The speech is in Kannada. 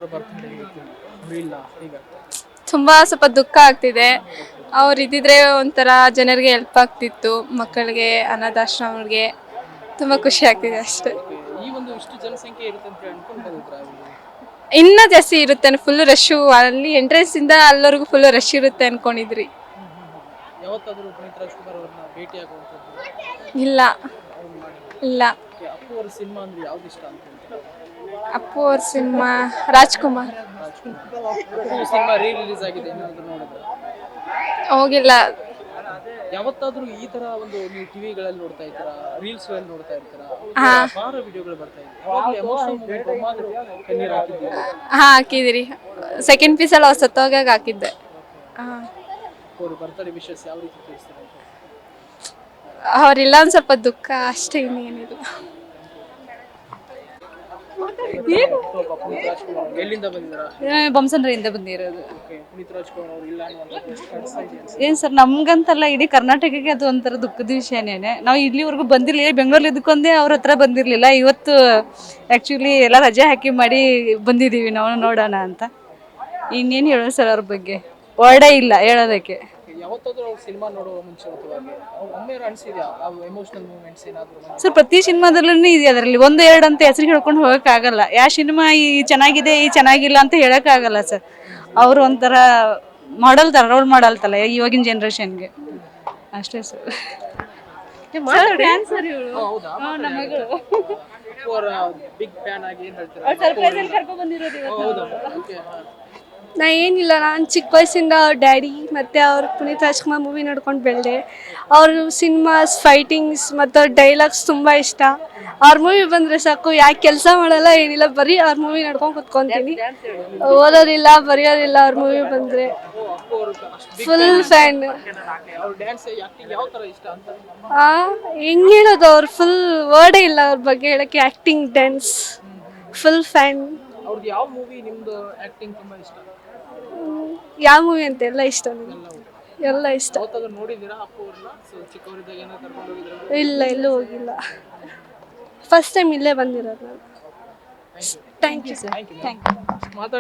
ಬರ್ತಡೇ ಇಲ್ಲ ಈಗ ತುಂಬ ಸ್ವಲ್ಪ ದುಃಖ ಆಗ್ತಿದೆ. ಅವ್ರು ಇದ್ದಿದ್ರೆ ಒಂಥರ ಜನರಿಗೆ ಹೆಲ್ಪ್ ಆಗ್ತಿತ್ತು, ಮಕ್ಕಳಿಗೆ, ಅನಾಥಾಶ್ರಮಗಳಿಗೆ. ತುಂಬ ಖುಷಿ ಆಗ್ತಿದೆ ಅಷ್ಟೇ. ಈ ಒಂದು ಇಷ್ಟು ಜನಸಂಖ್ಯೆ ಇರುತ್ತೆ ಅಂತ ಅನ್ಕೊಂಡು ಬಂದಿದ್ರಾ? ಇನ್ನೂ ಜಾಸ್ತಿ ಇರುತ್ತೆ, ಫುಲ್ ರಶ್ಶು. ಅಲ್ಲಿ ಎಂಟ್ರೆನ್ಸ್ ಇಂದ ಅಲ್ಲಿವರೆಗೂ ಫುಲ್ ರಶ್ ಇರುತ್ತೆ ಅನ್ಕೊಂಡಿದ್ರಿ. ಯಾವತ್ತಾದ್ರೂ ಪುನೀತ್ ರಾಜ್ಕುಮಾರ್ ಅವ್ರನ್ನ ಭೇಟಿ ಆಗುವಂಥದ್ದು? ಇಲ್ಲ ಇಲ್ಲ. ಅಪ್ಪು ಅವರ ಸಿನಿಮಾ ಅಂದ್ರೆ ಯಾವ್ದು ಇಷ್ಟ ಅಂತ ಹೇಳ್ತೀರಾ? ಅಪ್ಪು ಅವ್ರ cinema Rajkumar. Appu cinema release ಆಗಿದೆ, ಏನಾದ್ರು ನೋಡಿದ್ರೆ? ಹೋಗಿಲ್ಲ. ಯಾವತ್ತಾದ್ರೂ ಈ ತರ ಒಂದು ನೀವು ಟಿವಿಗಳಲ್ಲಿ ನೋಡ್ತಾ ಇರ್ತೀರಾ, ರೀಲ್ಸ್ ಗಳಲ್ಲಿ ನೋಡ್ತಾ ಇರ್ತೀರಾ, ಅಪಾರ ವಿಡಿಯೋಗಳು ಬರ್ತಾ ಇದೆ, ಯಾವಾಗಲೂ ಎಮೋಷನಲ್ ಮೂಮೆಂಟ್ ಒಮ್ಮಾದ್ರೂ ಕಣ್ಣೀರು ಹಾಕಿದ್ದೀರಾ? ಹಾಕಿದಿರಿ. ಸೆಕೆಂಡ್ ಪೀಸಲ್ಲಿ ಅವ್ರು ಸತ್ತೋಗಾಗ ಹಾಕಿದ್ದೆ. ಅವ್ರ ಬರ್ತಡೇ ವಿಶಸ್ ಯಾವ ರೀತಿ ತಿಳಿಸ್ತಾರೆ? ಅವ್ರಿಲ್ಲ, ಒಂದು ಸ್ವಲ್ಪ ದುಃಖ ಅಷ್ಟೇ, ಇನ್ನೇನಿಲ್ಲ. ಪುನೀತ್ ರಾಜ್ಕುಮಾರ್ ಎಲ್ಲಿಂದ ಬಂದಿದ್ದೀರಾ? ಬೊಮ್ಮಸಂದ್ರಿಯಿಂದ ಬಂದಿರೋದು. ಪುನೀತ್ ರಾಜ್ಕುಮಾರ್ ಅವರು ಇಲ್ಲ ಅನ್ನುವಂಥದ್ದು ಎಷ್ಟು ಕಾಣಿಸ್ತಾ ಇದೆ ಅನ್ಸುತ್ತೆ? ಏನು ಸರ್, ನಮ್ಗಂತಲ್ಲ, ಇಡೀ ಕರ್ನಾಟಕಕ್ಕೆ ಅದು ಒಂಥರ ದುಃಖದ ವಿಷಯನೇ. ನಾವು ಇಲ್ಲಿವರೆಗೂ ಬಂದಿರಲಿಲ್ಲ, ಬೆಂಗಳೂರಲ್ಲಿ ಇದಕ್ಕೊಂದೇ ಅವ್ರ ಹತ್ರ ಬಂದಿರಲಿಲ್ಲ. ಇವತ್ತು ಆ್ಯಕ್ಚುಲಿ ಎಲ್ಲ ರಜೆ ಹಾಕಿ ಮಾಡಿ ಬಂದಿದ್ದೀವಿ ನಾವು ನೋಡೋಣ ಅಂತ. ಇನ್ನೇನು ಹೇಳೋದು ಸರ್ ಅವ್ರ ಬಗ್ಗೆ, ವರ್ಡೇ ಇಲ್ಲ ಹೇಳೋದಕ್ಕೆ. ಯಾವತ್ತಾದ್ರೂ ಅವ್ರ ಸಿನಿಮಾ ನೋಡುವ ಮುಂಚಿತವಾಗಿ ಒಮ್ಮೆ ಅನಿಸಿದ್ಯಾ ಎಮೋಷನಲ್ ಮೂಮೆಂಟ್ಸ್ ಏನಾದರೂ? ಸರ್, ಪ್ರತಿ ಸಿನಿಮಾದಲ್ಲೂ ಇದೆ, ಅದರಲ್ಲಿ ಒಂದು ಎರಡು ಅಂತ ಹೆಸರು ಹೇಳ್ಕೊಂಡು ಹೋಗೋಕ್ಕಾಗಲ್ಲ. ಯಾವ ಸಿನಿಮಾ ಈ ಚೆನ್ನಾಗಿದೆ, ಈ ಚೆನ್ನಾಗಿಲ್ಲ ಅಂತ ಹೇಳೋಕ್ಕಾಗಲ್ಲ ಸರ್. ಅವರು ಒಂಥರ ಮಾಡಲ್ ಥರ, ರೋಲ್ ಮಾಡಲ್ ಥರ ಇವಾಗಿನ ಜನ್ರೇಷನ್ಗೆ ಅಷ್ಟೇ ಸರ್. ಹೌದಾ? ಬಿಗ್ ಫ್ಯಾನ್ ಆಗಿ ಏನು ಹೇಳ್ತೀರಾ? ಹೌದಾ? ನಾ ಏನಿಲ್ಲ, ನಾನು ಚಿಕ್ಕ ವಯಸ್ಸಿಂದ ಅವ್ರ ಡ್ಯಾಡಿ ಮತ್ತು ಅವ್ರ ಪುನೀತ್ ರಾಜ್ಕುಮಾರ್ ಮೂವಿ ನೋಡ್ಕೊಂಡು ಬೆಳೆದೆ. ಅವ್ರ ಸಿನಿಮಾಸ್, ಫೈಟಿಂಗ್ಸ್ ಮತ್ತು ಅವ್ರ ಡೈಲಾಗ್ಸ್ ತುಂಬ ಇಷ್ಟ. ಅವ್ರ ಮೂವಿ ಬಂದರೆ ಸಾಕು, ಯಾಕೆ ಕೆಲಸ ಮಾಡಲ್ಲ, ಏನಿಲ್ಲ, ಬರೀ ಅವ್ರ ಮೂವಿ ನೋಡ್ಕೊಂಡು ಕುತ್ಕೊತೀನಿ. ಓದೋದಿಲ್ಲ, ಬರೆಯೋದಿಲ್ಲ. ಅವ್ರ ಮೂವಿ ಬಂದರೆ ಫುಲ್ ಫ್ಯಾನ್. ಹೆಂಗೆ ಹೇಳೋದು, ಅವ್ರು ಫುಲ್ ವರ್ಡೇ ಇಲ್ಲ ಅವ್ರ ಬಗ್ಗೆ ಹೇಳೋಕ್ಕೆ. Acting, dance, full fan. ಅವ್ರದ್ದು ಯಾವ ಮೂವಿ ನಿಮ್ದು ಆಕ್ಟಿಂಗ್ ತುಂಬಾ ಇಷ್ಟ? ಯಾವ ಮೂವಿ ಅಂತ ಎಲ್ಲ ಇಷ್ಟ ನನಗೆ, ಎಲ್ಲ ಇಷ್ಟ. ನೋಡಿದ್ದೀರಾ ಅಪ್ಪು ಅವ್ರನ್ನ? ಚಿಕ್ಕವರಿದ್ದಾಗ ಏನೋ ಕರ್ಕೊಂಡು ಹೋಗಿದ್ರು? ಇಲ್ಲ, ಎಲ್ಲೂ ಹೋಗಿಲ್ಲ. ಫಸ್ಟ್ ಟೈಮ್ ಇಲ್ಲೇ ಬಂದಿರೋದು ನಾನು. Thank you sir. ಮಾತಾಡ್ಲಿ.